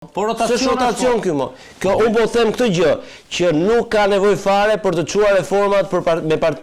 S'është rotacion ky mo. Kjo unë po them këtë gjë, që nuk ka nevojë fare për të çuar reformat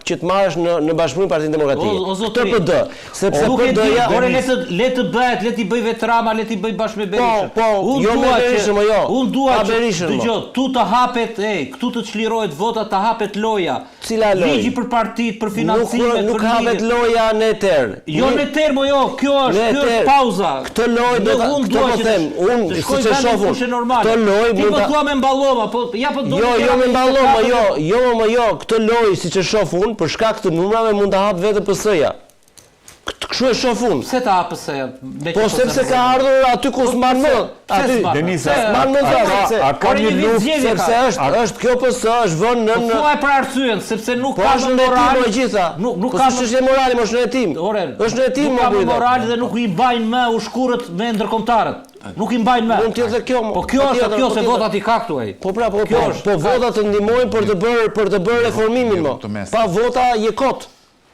që të marrësh në bashkëpunim Partinë Demokratike. Këtë PD, sepse PD-ja le të bëhet, le t'i bëj Vetrama, le t'i bëj bashkë me Berishën. Po, jo me Berishën, jo. Unë dua që dëgjoj, tu të hapet, këtu të çlirohet vota, të hapet loja. Cila lojë? Ligji për partitë, për financimet, nuk hapet loja në eter. Jo në eter, jo, kjo është pauza. Këtë lojë do të them, unë siç e shoh këtë lojë ti po thua me mballoma, po ja po do. Jo me mballoma, jo, këtë lojë siç e shoh unë, për shkak të numrave mund ta hap vetë PS-ja. Kështu e shoh unë. Pse ta hap PS-ja? Po sepse ka ardhur aty ku s'mban më. Aty Denisa, s'mban më sepse a ka një luftë sepse është kjo PS është vënë në Po thuaj për arsyen, sepse nuk ka moral të gjitha. Nuk ka çështje morali, më është në hetim. Është në hetim më kujt. Moral dhe nuk i mbajnë më ushkurët me ndërkombëtarët. Nuk i mbajnë më. Mund të jetë kjo. Po kjo është kjo se votat i ka këtu ai. Po votat të ndihmojnë për të bërë reformimin më. Pa vota je kot.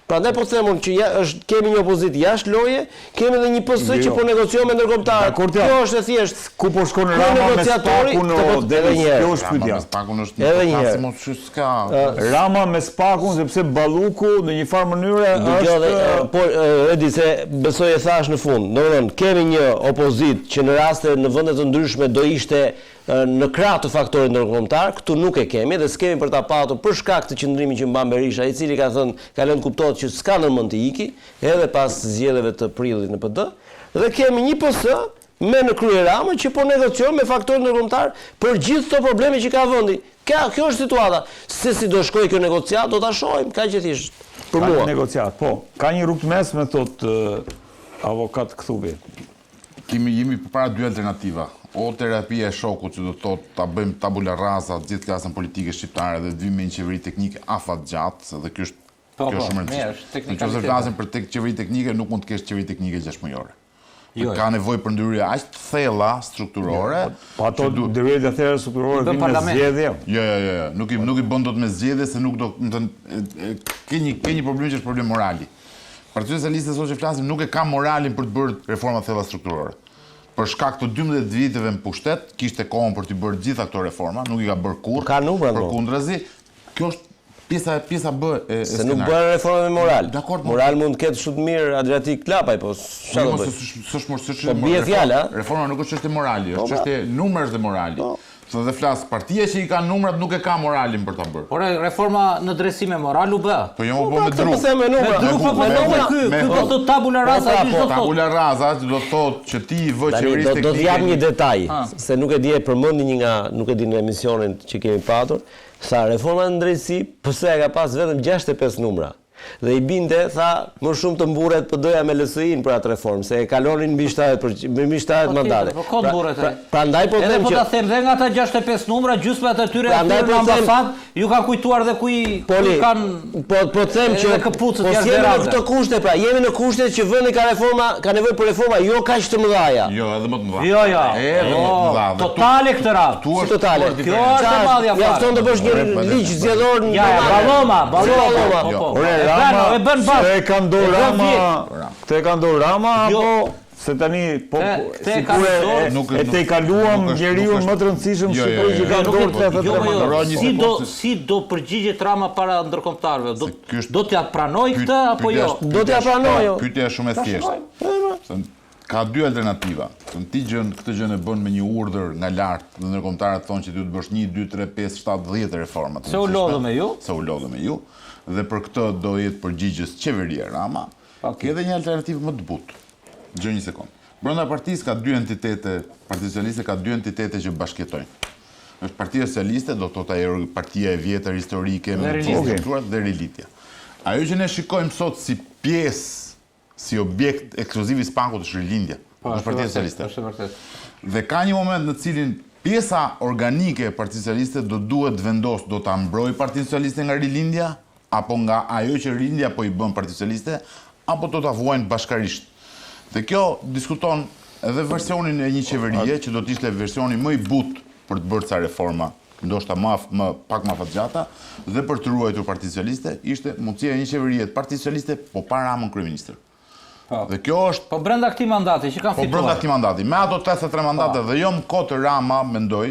Prandaj po them unë që kemi një opozitë jashtë loje, kemi edhe një PS që po negocion me ndërkombëtarët. Kjo është e thjeshtë. Ku po shkon Rama me Spakun kjo është pyetja. Spakun është një Rama me Spakun sepse Balluku në një farë mënyrë është po Edi se besoj e thash në fund. Domethënë kemi një opozitë që në raste në vende të ndryshme do ishte në krah të faktorit ndërkombëtar, këtu nuk e kemi dhe s'kemi për ta patur për shkak të qëndrimit që mban Berisha, i cili ka thënë, ka lënë kuptohet që s'ka ndërmend të iki, edhe pas zgjedhjeve të prillit në PD, dhe kemi një PS me në krye Ramën që po negocion me faktorin ndërkombëtar për gjithë këto probleme që ka vendi. Kjo është situata. Se si do shkojë kjo negociat, do ta shohim, kaq që thjesht. Për mua. Negociat, po. Ka një rrugë mes me thot avokat Kthubi. Jemi përpara dy alternativa. O terapia e shokut që do të thotë ta bëjmë tabula rasa gjithë klasën politike shqiptare dhe të vijmë me një qeveri teknike afatgjatë, dhe kjo është shumë e rëndësishme. Nëse flasim për qeveri teknike, nuk mund të kesh qeveri teknike 6 mujore. Ka nevojë për ndërhyrje aq të thella strukturore. Po ato ndërhyrje të thella strukturore vinë me zgjedhje. Jo, nuk i bën dot me zgjedhje se nuk do, ke një problem që është problem morali. Partia Socialiste sot që flasim nuk e ka moralin për të bërë reforma të thella strukturore. Për shkak të 12 viteve në pushtet, kishte kohën për të bërë gjitha këto reforma, nuk i ka bërë kurrë. Ka numra përkundrazi. Kjo është pjesa B e se nuk bën reforma me moral. Moral mund të ketë shumë mirë Adriatik Klapaj, po çfarë do bëj? Bie fjala, reforma nuk është çështje morali, është çështje numrash dhe morali. Dhe flas, partia që i ka numrat nuk e ka moralin për ta bërë. Por reforma në drejtime moral u bë. Po jo me dru. Me numra. Ky do të tabula rasa do të thotë. Tabula rasa do të thotë që ti i vë qeverisë teknike. Do të jap një detaj, se nuk e di e përmendi një nga, nuk e di në emisionin që kemi patur, sa reforma në drejtësi, PS-ja ka pas vetëm 65 numra. Dhe i binte, tha, më shumë të mburret PD-ja me LSI-n për atë reformë, se e kalonin mbi 70 mandate. Po kod mburret ai. Prandaj po them që po ta them dhe nga ata 65 numra, gjysma të tyre në ambasadë ju kanë kujtuar dhe ku kanë po them që po jemi në këto kushte, pra jemi në kushtet që vendi ka nevojë për reforma jo kaq të mëdha. Jo, edhe më të mëdha. Jo. Edhe më të mëdha. Totale këtë radhë. Tu është totale. Kjo është e madhja fare. Jafton të bësh një ligj zgjedhor në balloma. E bën bashkë. Këtë e ka ndorë Rama apo se tani po sikur e te kaluam njeriu më të rëndësishëm në Shqipëri që ka ndorë si do përgjigjet Rama para ndërkombëtarëve? Do t'ja pranoj këtë apo jo? Do t'ja pranoj. Pyetja është shumë e thjeshtë. Ka dy alternativa. Ti këtë gjën e bën me një urdhër nga lart dhe ndërkombëtarët thonë që ti do të bësh 1, 2, 3, 5, 7, 10 reforma. Se u lodhë me ju? Dhe për këtë do jetë përgjigjës qeveria Rama, ke edhe një alternativë më të butë. Gjë një sekond. Brenda partisë ka dy entitete, Partia Socialiste ka dy entitete që bashkëjetojnë. Është Partia Socialiste, do të thotë ajo partia e vjetër historike me strukturat dhe Rilitja. Ajo që ne shikojmë sot si pjesë, si objekt ekskluziv i Spakut është Rilindja. Është Partia Socialiste. Është vërtet. Dhe ka një moment në cilin pjesa organike e Partisë Socialiste do duhet vendosë, do ta mbrojë Partinë Socialiste nga Rilindja, apo nga ajo që Rilindja po i bën Partia Socialiste, apo do ta vuajnë bashkarisht. Dhe kjo diskuton edhe versionin e një qeverie, që do të ishte versioni më i butë për të bërë ca reforma, ndoshta pak më afatgjata, dhe për të ruajtur Partinë Socialiste, ishte mundësia e një qeverie të Partisë Socialiste, po pa Ramën kryeministër. Dhe kjo është... Po brenda këtij mandati që kanë fituar. Po brenda këtij mandati. Me ato 83 mandate dhe jo më kotë Rama, mendoj,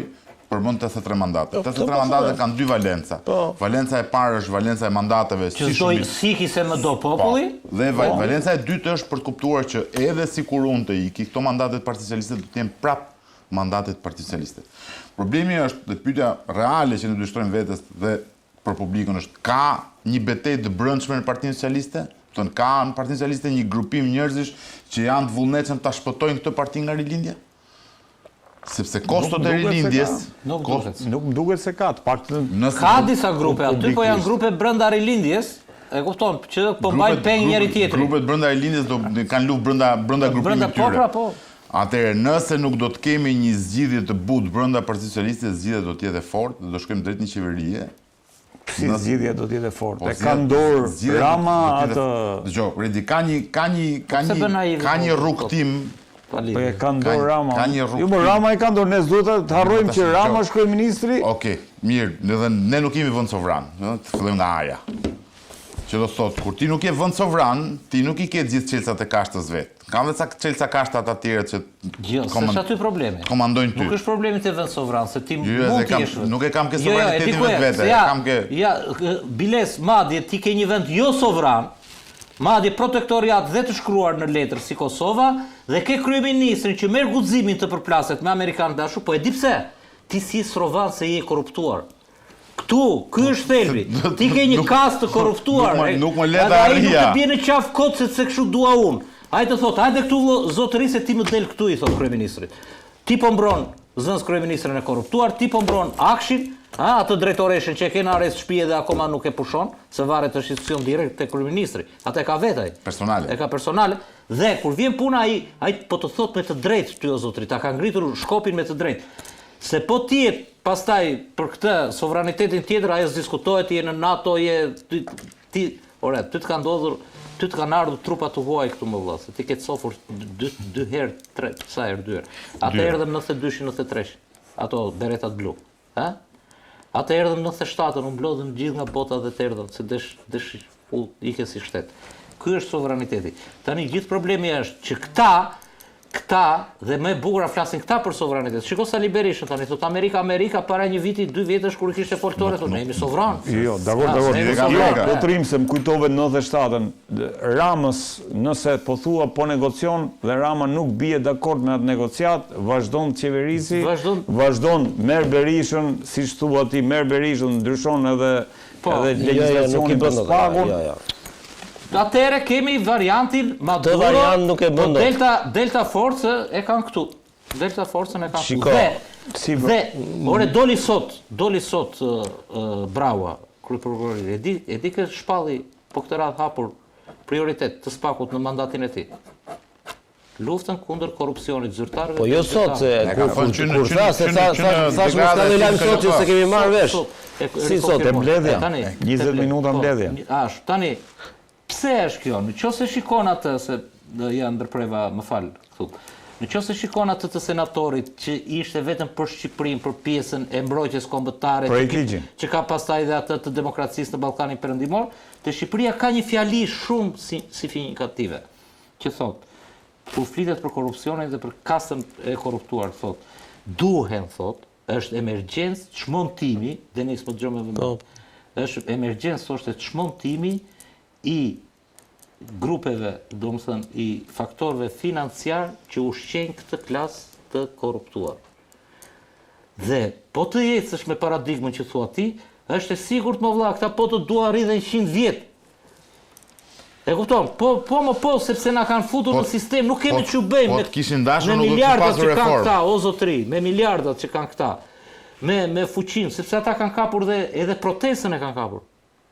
përmend 83 mandate. 83 mandate kanë 2 valenca. Valenca e parë është valenca e mandateve që doj siki se më do populli. Dhe valenca e dytë është për të kuptuar që edhe sikur unë të iki, këto mandatet të Partisë Socialiste do të jenë prap mandatet të Partisë Socialiste. Problemi është dhe pyetja reale që ne duhet shtrojmë vetes dhe për publikun është, ka një betejë të brendshme në Partinë Socialiste? Ka në Partinë Socialiste një grupim njerëzish që janë të vullnetshëm ta shpëtojnë këtë parti nga rilindja? Sepse kostot e rilindjes... Nuk më duket se ka, të paktën... Ka disa grupe aty, po janë grupe brenda rilindjes, e kupton, që po mbajnë peng njëri tjetri. Grupet brenda rilindjes kanë luftë brenda grupimit të tyre. Atëherë, nëse nuk do të kemi një zgjidhje të butë brenda Partisë Socialiste, zgjidhja do të jetë e fortë dhe do shkojmë drejt një qeverie. Si zgjidhja do të jetë e fortë? E ka dorë Rama atë... Dgjoj, Redi, ka një rrugtim. Po e ka dorë Rama. Jo, po Rama e ka dorë, ne duhet të harrojmë që Rama është kryeministri. Okej, mirë, ne nuk kemi vend sovran, të fillojmë nga aja. Që do thotë, kur ti nuk je vend sovran, ti nuk i ke gjithë çelësat e kashtës vet. Kam vetë çelësa kashtat atyre që s'është aty problemi. Komandojnë ty. Nuk është problemi te vend sovran, se ti mund të jesh. Nuk e kam ke sovranitetin vetë, kam ke. Ja, biles madje ti ke një vend jo sovran, madje protektoriat dhe të shkruar në letër si Kosova, dhe ke kryeministrin që merr guximin të përplaset me amerikanë dashur, po e di pse? Ti si srovan se je korruptuar. Këtu, ky është thelbi. Ti ke një kastë të korruptuar. Nuk më le ta arria. Nuk të bie në qafë kot se kështu dua unë. Hajde thot, hajde këtu zotëri se ti më del këtu, i thot kryeministrit. Ti po mbron zëns kryeministrin e korruptuar, ti po mbron Akshin, atë drejtoreshën që e ke në arrest shtëpi dhe akoma nuk e pushon, se varet është institucion direkt te kryeministri. Atë ka vetaj. Personale. E ka personale. Dhe kur vjen puna ai po të thot me të drejtë ty o zotëri, ta ka ngritur shkopin me të drejtë. Se po ti pastaj për këtë sovranitetin tjetër ajo diskutohet, je në NATO, ty të ka ndodhur, ty të kanë ardhur trupa të huaj këtu më vëlla, se ti ke sofur 2 herë, 3, sa herë 2 herë. Atë erdhëm 92, 93. Ato beretat blu, ha? Atë erdhëm 97, unë mblodhëm gjithë nga bota dhe të erdhëm, se desh ike si shtet. Ky është sovraniteti. Tani gjithë problemi është që këta dhe më e bukur flasin këta për sovranitet. Shiko Sali Berishën tani thot Amerika para një viti, 2 vjetësh kur kishte foltore thonë ne jemi sovran. Jo, dakor. Po trim se më kujtove 97-ën Ramës, nëse po thua po negocion dhe Rama nuk bie dakord me atë negociat, vazhdon qeverisi, vazhdon merr Berishën, siç thua ti, merr Berishën, ndryshon edhe legjislacionin pas pagun. Atëherë kemi variantin Maduro, Delta Force e kanë këtu. Delta Force-ën e kanë këtu. Dhe, doli sot Braua, kryeprokurori, e di që shpalli po këtë radhë hapur prioritet të spakut në mandatin e tij. Luftën kundër korrupsionit zyrtarëve. Po jo sot, kur thash mos ka lajm sot që se kemi marrë vesh. Si sot e mbledhja? 20 minuta mbledhja. Tani pse është kjo? Nëse shikon atë se janë ndërpreva, më fal këtu. Nëse shikon atë të senatorit që ishte vetëm për Shqipërinë, për pjesën e mbrojtjes kombëtare, që ka pastaj edhe atë të demokracisë në Ballkanin Perëndimor, te Shqipëria ka një fjali shumë signifikative, që thot, kur flitet për korrupsionin dhe për kastën e korruptuar, thot, duhen, thot, është emergjencë çmontimi, Denis më dëgjoj me vëmendje. Është emergjencë, thoshte çmontimi i grupeve, domethënë i faktorëve financiar që ushqejnë këtë klasë të korruptuar. Dhe po të ecësh me paradigmën që thua ti, është e sigurt më vëlla, këta po të dua rridhen 100 vjet. E kupton? Po, sepse na kanë futur në sistem, nuk kemi çu bëjmë me miliardat që kanë këta, o zotëri, me miliardat që kanë këta, me fuqinë, sepse ata kanë kapur dhe edhe protestën e kanë kapur.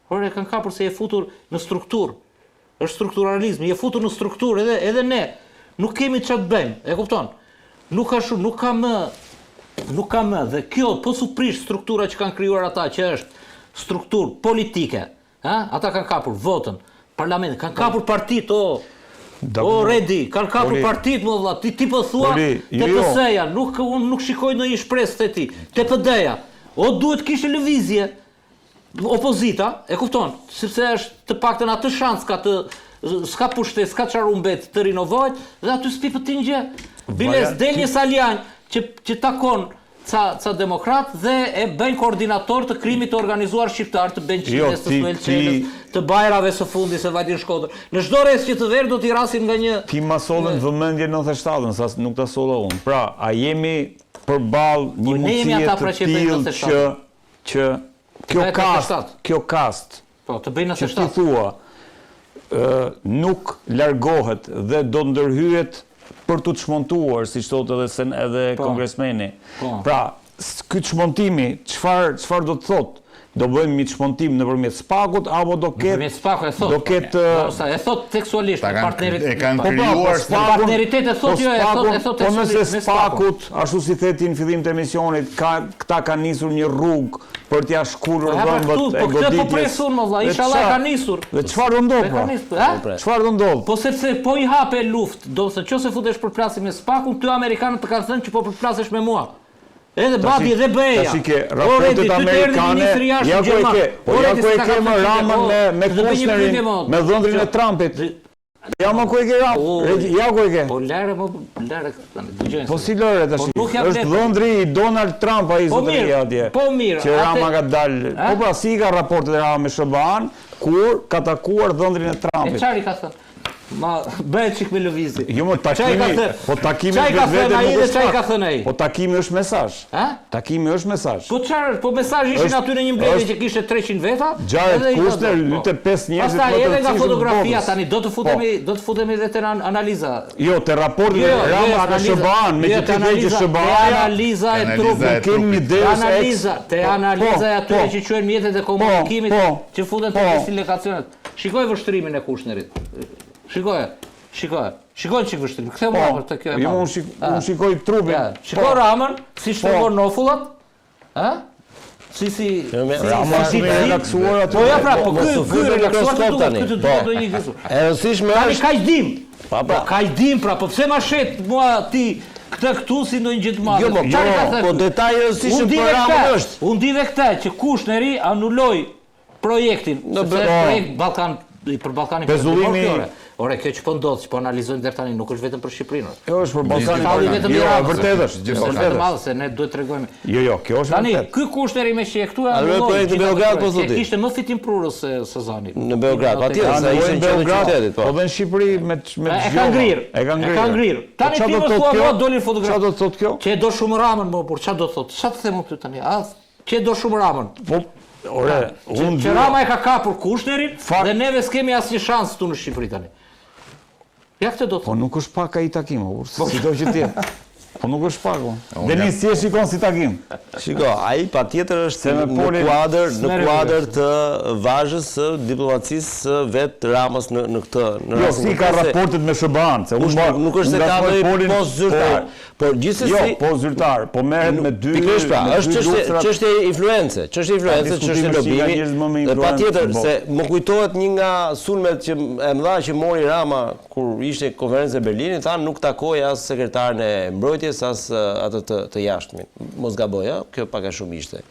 Por e kanë kapur se je futur në strukturë. Është strukturalizmi, je futur në strukturë edhe ne. Nuk kemi çfarë të bëjmë, e kupton? Nuk ka shumë, nuk ka më dhe kjo po suprish struktura që kanë krijuar ata, që është strukturë politike, Ata kanë kapur votën, parlamentin, kanë kapur partitë, Redi, kanë kapur partitë, më vëlla. Ti po thua TPS-ja, unë nuk shikoj në një shpresë te ti. TPD-ja, duhet kishte lëvizje. Opozita, e kupton, sepse është të paktën atë shans ka të s'ka pushtet, s'ka çfarë humbet të rinovohet dhe aty s'pi për t'injë. Biles del një saljan që takon ca demokrat dhe e bëjnë koordinator të krimit të organizuar shqiptar, të Benqines, të Suelçenës, të Bajrave së fundi, se vajtin Shkodër. Në çdo rreth që të verë do t'i rasin nga një... Ti ma sollën vëmendje 97-ën, sa nuk ta solla unë. Pra, a jemi përballë një mundësie të tillë që kjo kast të bëjnë që ti thua nuk largohet dhe do ndërhyet për të çmontuar, siç thotë edhe kongresmeni. Pra, ky çmontimi çfarë do të thotë? Do bëjmë një çmontim nëpërmjet SPAK-ut apo do ketë e thot tekstualisht e kanë krijuar partneritet e thot jo e thot po nëse SPAK-ut ashtu si theti në fillim të emisionit këta kanë nisur një rrugë për t'ia shkurur dhëmbët e goditjes. Po presun më vëlla, inshallah ka nisur. Dhe çfarë do ndodh pra? Çfarë do ndodh? Po sepse po i hape luftë, do të thotë nëse futesh për plasje me SPAK-un, ty amerikanët të kanë thënë që po përplasesh me mua. Edhe babi dhe beja. Tash i ke raportet amerikane. Ja ku e ke më Ramën me Kushnerin, me dhëndrin e Trumpit. Ja më ku e ke Ramën. Ja ku e ke. Po lare dëgjojnë. Po si lare tash? Është dhëndri i Donald Trump ai zotëria atje. Po mirë. Që Rama ka dalë. Po pra si ka raportet e Ramës me SBA-n kur ka takuar dhëndrin e Trumpit. E çfarë ka thënë? Ma bëhet çik me lëvizje. Jo më takimi, po takimi Po takimi është mesazh. Takimi është mesazh. Po çfarë? Po mesazhi ishin aty në një mbledhje që kishte 300 veta. Gjahet Kushner lyte 5 njerëz. Pastaj edhe nga fotografia tani do të futemi edhe te analiza. Jo, te raporti i Ramës me SBA-n, me që ti vjen SBA-ja, analiza e trupit. Kemi një analiza e atyre që quhen mjetet e komunikimit që futen te delegacionet. Shikoj vështrimin e Kushnerit. Shikoj çik vështrim. Ktheu më te kjo e madhe. Unë shikoj trupin. Shikoj Ramën, si shtrëngon nofullat. Si Rama është relaksuar aty. Po ja pra, po ky relaksuar tani. Do një gjë. E rëndësishme është kaq dim. Po kaq dim pra, po pse ma shet mua ti këtu si ndonjë gjë të madhe. Po detaji rëndësishëm për Ramën është. Unë di vetë këtë që Kushneri anuloi projektin në projekt për Ballkanin Pezullimi. Ore, kjo që po ndodh, që po analizojmë deri tani nuk është vetëm për Shqipërinë. Kjo është për Ballkanin. Jo, vërtet është. Vërtet madh se ne duhet t'rregojmë. Jo, kjo është vërtet. Tani, ky Kushneri me që këtu projekti Beograd po thotë. Kishte më fitim prurës se Sezani. Në Beograd, patjetër, sa ishte në qytetit, po. Po dhe në Shqipëri me e ka ngrirë. Tani ti më thua dolin fotografi. Çfarë do të thotë kjo? Që do shumë Ramën më por çfarë do të thotë? Çfarë të them unë tani? Që do shumë Ramën. Po ore, që Rama e ka kapur Kushnerin dhe neve s'kemi asnjë shans këtu në Shqipëri tani. Ja këtë do të. Po nuk është pak ai takim, sido që ti. Po nuk është pak. Denis si e shikon si takim? Shiko, ai patjetër është në kuadër të vazhës së diplomacisë së vet Ramës në këtë Jo, si ka raportet me SBA-n, se unë nuk është se ka ndonjë post zyrtar, por gjithsesi jo, post zyrtar, po merret me dy. Pikërisht pra, është çështje influencë, çështje lobimi. Dhe patjetër se më kujtohet një nga sulmet që e mëdha që mori Rama kur ishte konferencë e Berlinit, tha nuk takoi as sekretarin e mbrojtjes as atë të jashtëmin. Mos gaboj, kjo pak a shumë ishte.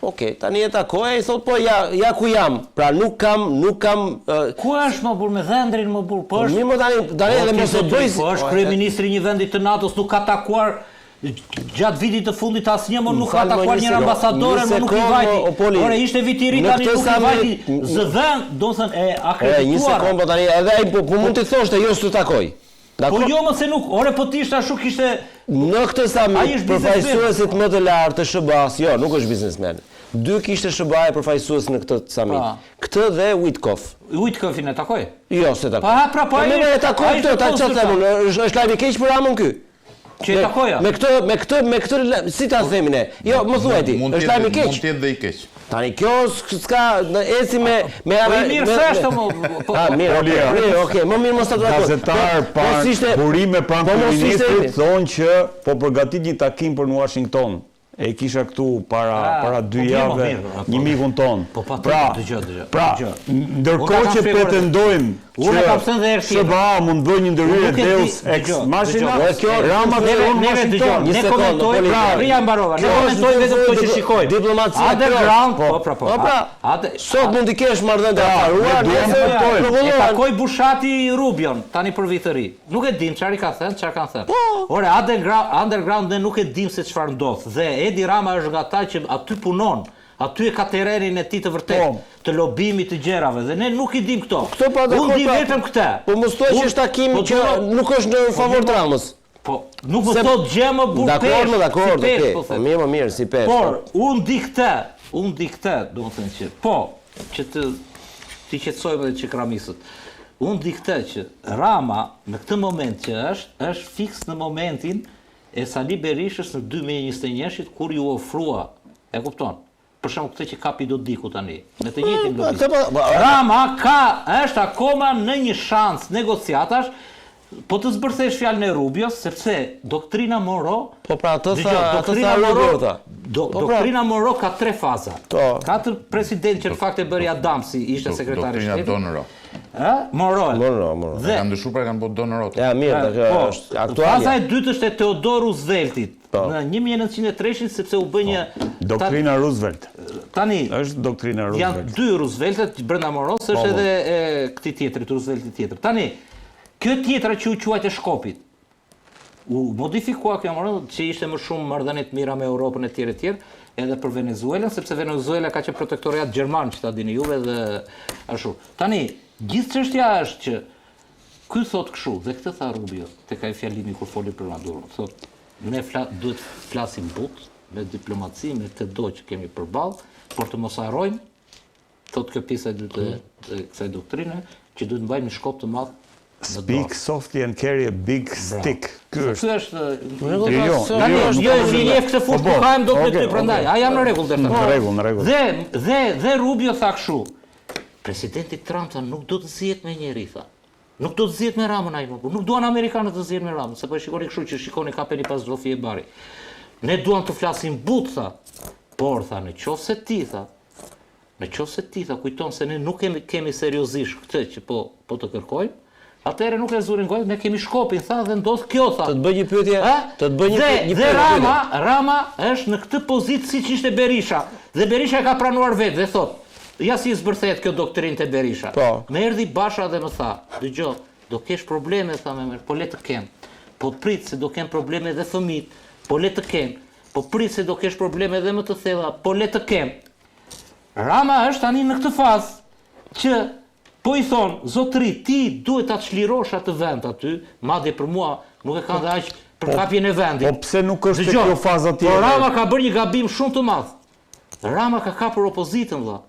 Okej, tani e takoj, i thot po ja ku jam. Pra nuk kam ku është më burr me dhëndrin më burr? Po është. Mirë, më tani edhe mos e bëj. Po është kryeministri i një vendi të NATO-s, nuk ka takuar gjatë vitit të fundit asnjë më nuk ka takuar një ambasadore, më nuk i vajti. Ore ishte viti i ri tani nuk i vajti. Zëdhën, do të thënë e akredituar. Një sekondë tani, edhe ai po mund të thoshte jo s'u takoj. Po jo më se nuk, ore po ti ishte ashtu kishte në këtë samit përfaqësuesit më të lartë të SBA-s, jo, nuk është biznesmen. Dy kishte SBA e përfaqësues në këtë samit. Këtë dhe Witkoff. Witkoffin e takoi? Jo, se takoi. Pra po ai e takoi këtë, ta çfarë them, është lajm i keq për Ramën ky. Që takoja. Me këtë si ta themi ne? Jo, më thuaj ti, është lajm i keq. Mund të jetë dhe i keq. Tani kjo s'ka eci me mirë thështë më. Mirë, okay, më mirë mos ta takoj. Gazetar burime pranë ministrit thonë që po përgatit një takim për në Washington. E kisha këtu para 2 javë një mikun ton. Pra, ndërkohë që pretendojmë që SBA mund bëjë një ndërhyrje Deus ex machina, Rama dhe unë Washington. Ne komentojmë, Ria Mbarova, ne komentojmë vetëm këto që shikojmë. Diplomacia Underground, sot mund t'i kesh marrëdhënie të haruar, e takoj Bushati Rubion tani për vit të ri. Nuk e dim çfarë ka thënë, çfarë kanë thënë. Ore, underground ne nuk e dim se çfarë ndodh. Dhe Edi Rama është nga ata që aty punon. Aty e ka terrenin e tij të vërtet, të lobimit të gjerave dhe ne nuk i dim këto. Unë di vetëm këtë. Po mos thuaj që është takimi që nuk është në favor të Ramës. Po, nuk më thot gjë më burpesh. Dakor, më mirë si pesh. Por, unë di këtë, do të thënë që, po, që ti qetësojmë edhe çikramisët. Unë di këtë që Rama në këtë moment që është fiks në momentin e Sali Berishës në 2021 kur ju ofrua, e kupton? Për shembull këtë që kapi Dodiku tani, me të njëjtin lobim. Rama është akoma në një shans negociatash, po të zbërthesh fjalën e Rubios, sepse doktrina Monroe, doktrina Monroe ka 3 faza. 4 president që në fakt e bëri Adamsi, ishte sekretari i shtetit. Doktrina Monroe. Monroe. Dhe kanë ndryshuar, kanë bërë Donorote. Ja, mirë, kjo është aktuale. Faza e dytë është e Theodore Rooseveltit. Në 1903 sepse u bë një doktrina Roosevelt. Tani është doktrina Roosevelt. Janë 2 Rooseveltet brenda Monroe, është edhe këtij tjetrit, Rooseveltit tjetër. Tani, kjo tjetra që u quajtë e Shkopit. U modifikua kjo Monroe që ishte më shumë marrëdhënie të mira me Europën e tjerë, edhe për Venezuelën, sepse Venezuela ka qenë protektoriat gjerman, që ta dini juve dhe ashtu. Tani, gjithë çështja është që ky thot kështu, dhe këtë tha Rubio, tek ai fjalimi kur foli për Maduro, thot ne duhet flasim butë, me diplomaci, me këtë do që kemi përballë, por të mos harrojmë, thot kjo pjesa e dytë e kësaj doktrine, që duhet mbajmë një shkop të madh. Speak softly and carry a big stick. Ky është jo relief këtë fut ku hajmë dot me ty prandaj. A jam në rregull deri tani? Në rregull. Dhe Rubio tha kështu. Presidenti Trump tha nuk do të zihet me njeri, tha. Nuk do të zihet me Ramën ai më. Nuk duan amerikanët të zihen me Ramën, sepse shikoni kështu që shikoni kapeni pas Zofi e Bari. Ne duam të flasim but, tha. Por tha në qoftë se ti tha kujton se ne nuk kemi seriozisht këtë që po të kërkojmë. Atëherë nuk e zurin gojë, ne kemi Shkopin, tha, dhe ndodh kjo, tha. Të të bëj një pyetje, Dhe Rama është në këtë pozitë siç ishte Berisha. Dhe Berisha e ka pranuar vetë dhe thot, ja si zbërthehet kjo doktrinë te Berisha. Më erdhi Basha dhe më tha, dëgjoj, do kesh probleme, tha me po le të kem. Po prit se do kem probleme dhe fëmijët, po le të kem. Po prit se do kesh probleme dhe më të thella, po le të kem. Rama është tani në këtë fazë që po i thonë, zotëri, ti duhet ta çlirosh atë vend aty, madje për mua nuk e kanë dhe aq për kapjen e vendit. Po pse nuk është kjo faza tjetër? Po Rama ka bërë një gabim shumë të madh. Rama ka kapur opozitën, vëlla.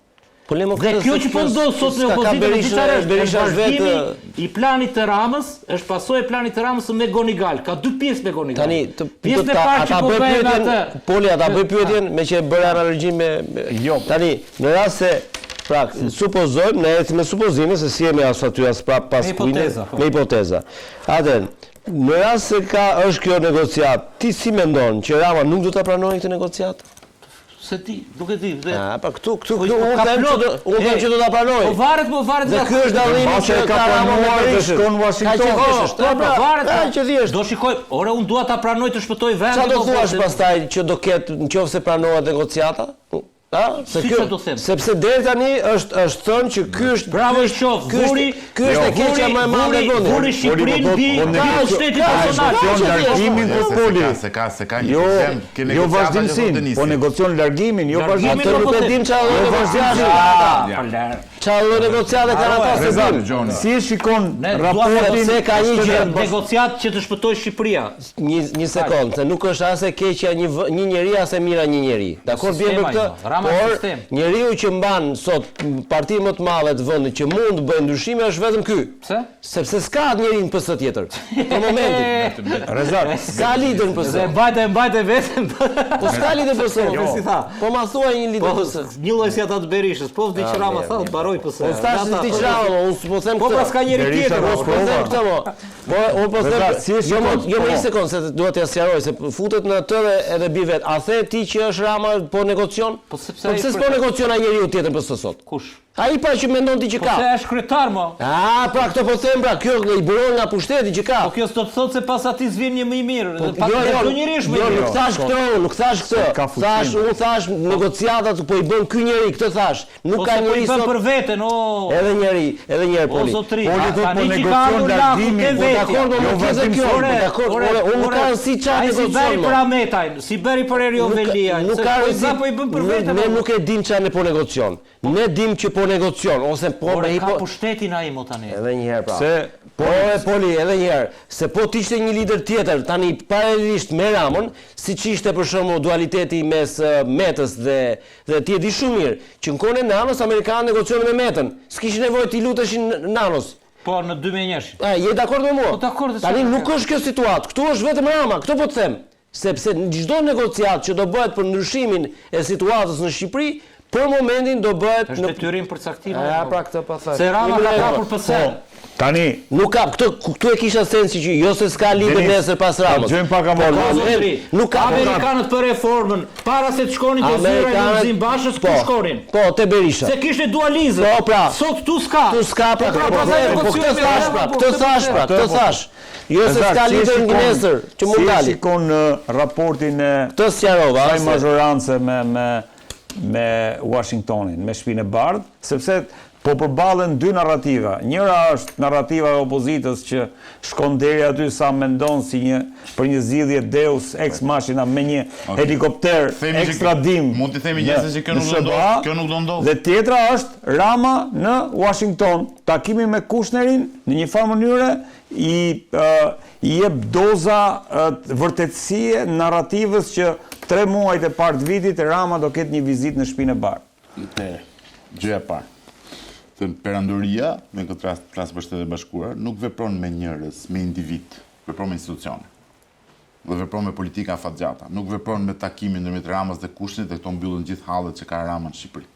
Dhe kjo që po ndodh sot me opozitën, Berisha vetë i planit të Ramës, është pasojë e planit të Ramës me Gonigal. Ka 2 pjesë me Gonigal. Tani, pjesën e parë që po bëhen atë. Poli, ata bëj pyetjen me që bëra analogji me tani, në rast se pra, supozojmë, ne ecim me supozime se si jemi as aty as prap pas kujdes, me hipoteza. Atëherë, në rast se është kjo negociat, ti si mendon që Rama nuk do ta pranojë këtë negociat? Se ti, nuk e di. Pa këtu unë them që do ta pranoj. Po varet nga. Ky është dallimi që ka pranuar dhe shkon në Washington. Po varet që thjesht. Do shikoj, ore unë dua ta pranoj të shpëtoj vendin. Çfarë do thuash pastaj që do ketë nëse pranohet negociata? Sepse deri tani është thënë që ky është bravo i qof, ky është e keqja më e madhe e vendit. Vuri Shqipërinë mbi shtetin personal. Largimin për Poli. Se ka një problem, keni jo vazhdimsin, po negocion largimin, jo vazhdimin. Atë nuk e dim çfarë do negociata. Çfarë negociata kanë ata se dim. Si e shikon raportin se ka një gjë negociat që të shpëtojë Shqipëria. Një sekond, se nuk është as e keqja një njeri as e mira një njeri. Dakor, bie me këtë. Por njeriu që mban sot partinë më të madhe të vendit që mund të bëjë ndryshime është vetëm ky. Pse? Sepse s'ka njeri në PS tjetër. Për momentin. Rezat. S'ka lider në PS. Se mbajte vetëm. Po s'ka lider PS. Si tha? Po ma thuaj një lider PS. Një lloj si ata të Berishës, po vdi Rama tha të mbaroj PS. Po thash ti Rama, unë po them Po pra s'ka njeri tjetër. Po them këtë mo. Po unë po them, jo më një sekond se duhet t'ja sqaroj se futet në atë dhe edhe bi vet. A the ti që është Rama po negocion? Po sepse s'po negocion ai njeriu tjetër PS sot? Kush? Ai pa që mendon ti që ka. Po se është kryetar mo. Pra këtë po them pra, kjo i buron nga pushteti që ka. Po kjo s'do të thotë se pas atij s'vjen një më i mirë. Jo, nuk thash këtë, nuk thash këtë. Unë thash negociatat po i bën ky njeri, këtë thash. Nuk ka njeri sot. Po për veten, o. Edhe njeri poli. Poli do të negocion largimin, dakord, jo vetëm kjo. Dakord, unë nuk kam si çfarë negocion. Si bëri për Ametajn, si bëri për Erion Velia. Nuk ka po i bën për veten. Ne nuk e dim çfarë po negocion. Ne dim që po negocion ose po me ka pushtetin ai mo tani. Edhe një herë pra. Poli, edhe një herë, se po t'ishte një lider tjetër, tani paralelisht me Ramon, siç ishte për shembull dualiteti mes Metës dhe ti e di shumë mirë, që në kohën e Nanos amerikanë negocion me Metën. S'kishin nevojë ti luteshin Nanos. Po në 2001. Je dakord me mua? Po dakord. Tani nuk është kjo situatë. Ktu është vetëm Rama, këtë po të them. Sepse në çdo negociat që do bëhet për ndryshimin e situatës në Shqipëri, për momentin do bëhet në detyrim përcaktim. Ja, pra këtë po them. Se Rama ka kapur PS. Tani nuk ka këtu e kisha sensi që jo se s'ka lider nesër pas Ramës. Dëgjojmë pak më. Nuk ka amerikanët për reformën, para se të shkonin te zyra e Lulzim Bashës, ku shkonin? Po, te Berisha. Se kishte dualizëm. Po, pra. Sot tu s'ka. Tu s'ka pra. Po këtë thash. Jo se s'ka lider nesër që mund dali. Si shikon raportin e këtë sqarova, ai mazorance me Washingtonin, me Shtëpinë e Bardhë, sepse po përballen dy narrativa. Njëra është narrativa e opozitës që shkon deri aty sa mendon si për një zgjidhje deus ex machina me një helikopter ekstradim. Mund të themi njerëz që kjo nuk do ndodh. Dhe tjetra është Rama në Washington, takimi me Kushnerin në një farë mënyre i jep doza vërtetësie narrativës që 3 muajt e parë të vitit Rama do ketë një vizitë në Shtëpinë e Bardhë. Gjëja e parë. Perandoria, me këtë rast klasë për Shtetet e Bashkuara, nuk vepron me njerëz, me individ, vepron me institucione. Dhe vepron me politika afatgjata. Nuk vepron me takimin ndërmjet Ramës dhe Kushnit dhe këto mbyllën gjithë hallet që ka Rama në Shqipëri.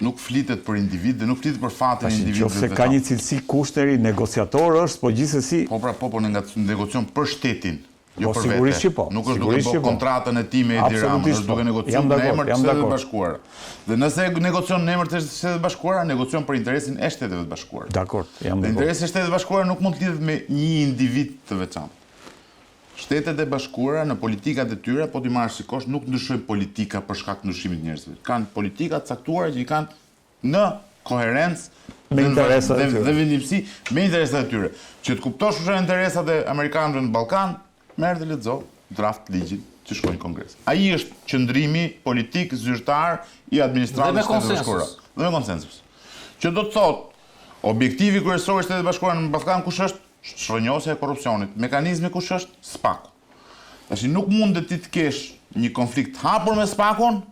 Nuk flitet për individ dhe nuk flitet për fatin e individëve. Nëse ka një cilësi Kushteri, negociator është, po gjithsesi. Po negocion për shtetin. Jo për sigurisht që po. Nuk është duke bërë kontratën e tij me Edi Ramën, është duke negociuar në emër të Shtetit Bashkuara. Dhe nëse negocion në emër të Shtetit Bashkuara, negocion për interesin e Shteteve të Bashkuara. Dakor, jam dakord. Interesi i Shtetit Bashkuara nuk mund të lidhet me një individ të veçantë. Shtetet e Bashkuara në politikat e tyre, po ti marrësh sikosh, nuk ndryshojnë politika për shkak të ndryshimit të njerëzve. Kanë politika të caktuara që i kanë në koherencë me interesat e tyre. Dhe vendimsi me interesat e tyre. Që të kuptosh kush janë interesat e amerikanëve në Ballkan, merë dhe lexo draft ligjit që shkojnë në Kongres. Ai është qëndrimi politik zyrtar i administratës së Shtetit Bashkuara. Dhe me konsensus. Që do të thotë, objektivi kryesor i Shtetit Bashkuar në Ballkan kush është? Shtrënjosja e korrupsionit. Mekanizmi kush është? SPAK. Tash nuk mund të kesh një konflikt hapur me SPAK-un,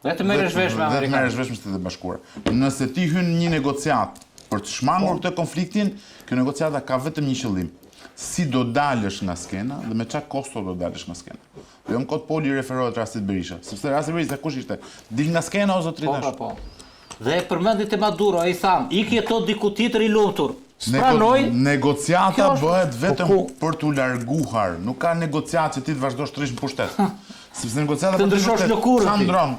vetëm merresh vesh me amerikanët. Merresh vesh me Shtetet e Bashkuara. Nëse ti hyn një negociat për të shmangur këtë konfliktin, kjo negociata ka vetëm një qëllim. Si do dalësh nga skena dhe me çfarë kosto do dalësh nga skena. Dhe në kod Poli referohet rastit Berisha, sepse rasti Berisha kush ishte? Dil nga skena o zotëri tash. Po. Dhe përmendit e Maduro, ai tham, iki ato diku tjetër i lumtur. Pranoj. Negociata bëhet vetëm për t'u larguar, nuk ka negociat që ti të vazhdosh të rish në pushtet. Sepse negociata të ndryshosh lëkurën.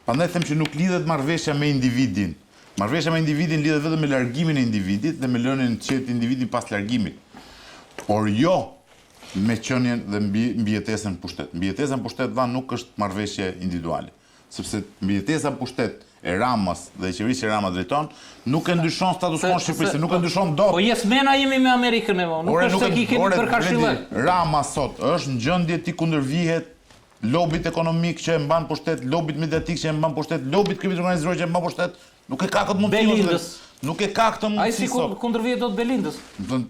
Prandaj them që nuk lidhet marrëveshja me individin. Marrëveshja me individin lidhet vetëm me largimin e individit dhe me lënien të qetë individin pas largimit. Por jo me qenien dhe mbijetesën në pushtet. Mbijetesa në pushtet nuk është marrëveshje individuale, sepse mbijetesa në pushtet e Ramës dhe qeverisë që Rama drejton nuk e ndryshon status quo në Shqipëri, nuk e ndryshon dot. Po jesmena jemi me Amerikën e vonë, nuk është se kemi për karshillë. Rama sot është në gjendje ti kundërvihet lobit ekonomik që e mban pushtet, lobit mediatik që e mban pushtet, lobit kriminal organizuar që e mban pushtet, nuk e ka këtë mundësi. Nuk e ka këtë mundësi. Ai si kundërvihet dot Belindës.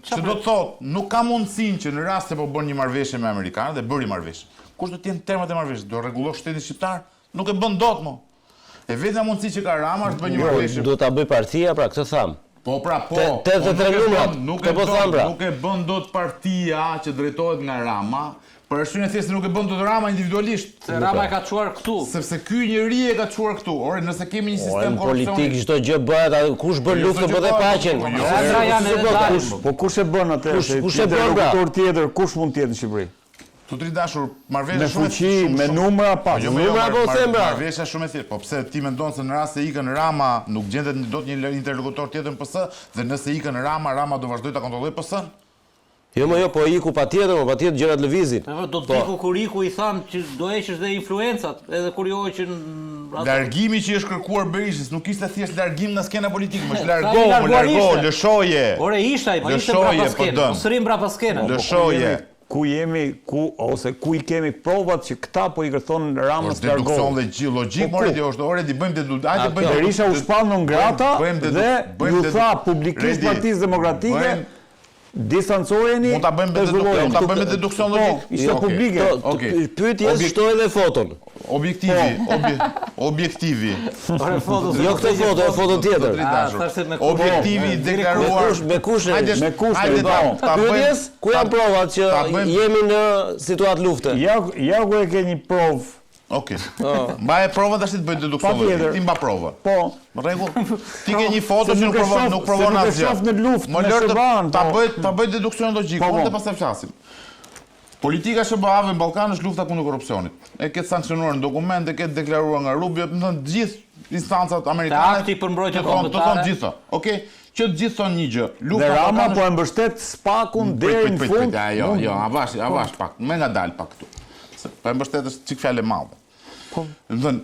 Që do të thotë, nuk ka mundësinë që në rast se po bën një marrëveshje me amerikanët dhe bëri marrëveshje. Kush do të jenë termat e marrëveshjes? Do rregullosh shtetin shqiptar? Nuk e bën dot mo. E vetëm mundësi që ka Rama është të bëjë një marrëveshje. Do ta bëj partia, pra këtë tham. Po pra po. 83 numrat. Nuk e bën dot partia që drejtohet nga Rama. Për arsye thjesht nuk e bën dot Rama individualisht. Se Rama e ka çuar këtu. Sepse ky njeri e ka çuar këtu. Ore, nëse kemi një sistem korrupsioni. Politik çdo gjë bëhet, kush bën luftë bëhet e paqen. Po kush e bën atë? Kush e bën doktor tjetër, kush mund të jetë në Shqipëri? Tutri dashur, marrëveshja me fuqi, me numra pas. Numra apo thembra? Marrëveshja shumë e thjeshtë. Po pse ti mendon se në rast se ikën Rama, nuk gjendet dot një interlokutor tjetër në PS, dhe nëse ikën Rama, Rama do vazhdoj ta kontrollojë PS-n? Jo, po iku patjetër gjërat lëvizin. Do të iku kur iku i thanë që do heqësh dhe influencat, edhe kur johoj që largimi që është kërkuar Berishës nuk ishte thjesht largim nga skena politike, më largo, lëshoje. Ore ishte brapa skenën, mos rrim brapa skenën. Lëshoje. Ku i kemi provat që këta po i kërthon Ramës largohu. Deduksion dhe logjik, ore di bëjmë deduksion. Berisha u shpall në ngrata dhe ju tha publikisht Partisë Demokratike distancojeni. Mund ta bëjmë deduksion logjik. Ishte publike. Pyetja shtoj edhe foton. Objektivi. Jo këtë foto, e foto tjetër. Objektivi i deklaruar me kush? Pyetjes ku janë provat që jemi në situatë lufte? Ja ku e ke një provë. Okej. Mbaje provën tash të bëj deduksion. Ti mba provën. Po. Në rregull. Ti ke një foto që nuk provon asgjë. Shoh në luftë. Më lër ta bëj deduksion logjik, dhe pastaj flasim. Politika SBA-ve në Ballkan është lufta kundër korrupsionit. E ketë sankcionuar në dokument, e ketë deklaruar nga Rubio, do të gjithë instancat amerikane. Akti për mbrojtje kombëtare. Të thonë gjithë. Okej, që të gjithë thonë një gjë. Lufta Rama po e mbështet SPAK-un deri në fund. Jo, avash pak. Më ngadal pak këtu. Po e mbështet është çik fjalë e madhe. Do të thënë,